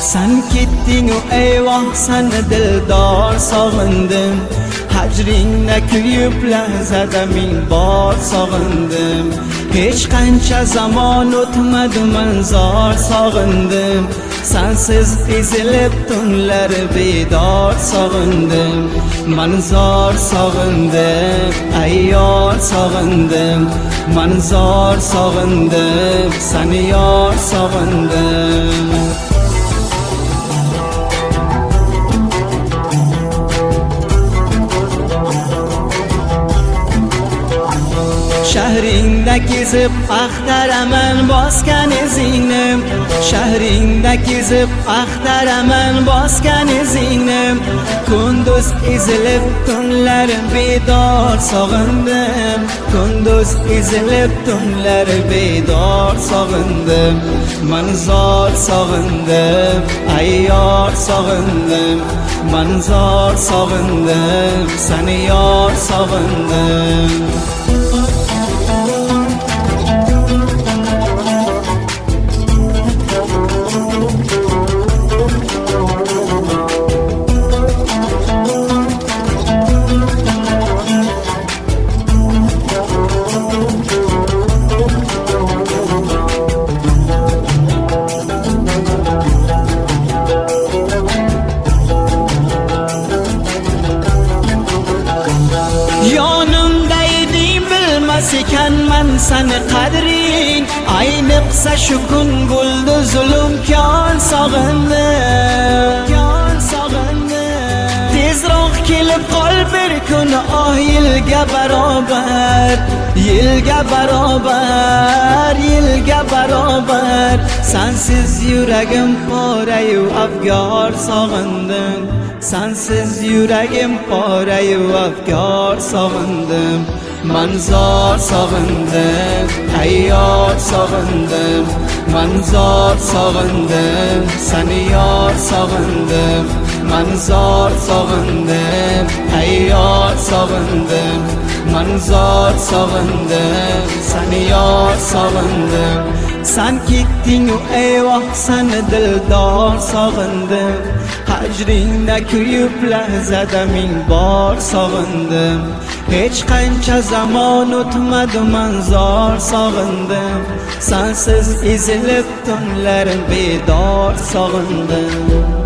Sen ketding u eyvoh, seni dildor sog'indim. Hajringda kuyib lahzada ming bor sog'indim. Hech qancha zamon o'tmadi, men zor sog'indim. Sensiz ezilib tunlar bedor sog'indim. Men zor sog'indim, ayyor sog'indim. Men zor sog'indim, seni yor sog'indim. Shahringda kezib axtaraman bosgan izingni. Shahringda kezib axtaraman bosgan izingni. Kunduz ezilib tunlar bedor sog'indim. Kunduz ezilib tunlar bedor sog'indim. Men zor sog'indim, ayyor sog'indim. Men zor sog'indim, seni yor sog'indim. Ekanman seni qadring, ayniqsa shu kun bo'ldi zulmkor sog'indim. Tezroq kelib qol bir kun, oh yilga barobar, yilga barobar, yilga barobar. Sensiz yuragim porayu afgor sog'indim. Sensiz yuragim porayu afgor sog'indim. Men zor sog'indim, ayyor sog'indim. Men zor sog'indim, seni yor sog'indim. Men zor sog'indim, ayyor sog'indim. Men zor sog'indim, seni yor sog'indim. Sen ketding u eyvoh, seni dildor sog'indim. Hajringda kuyib lahzada ming bor sog'indim. Hech qancha zamon o'tmadi, men zor sog'indim. Sensiz ezilib tunlar bedor sog'indim.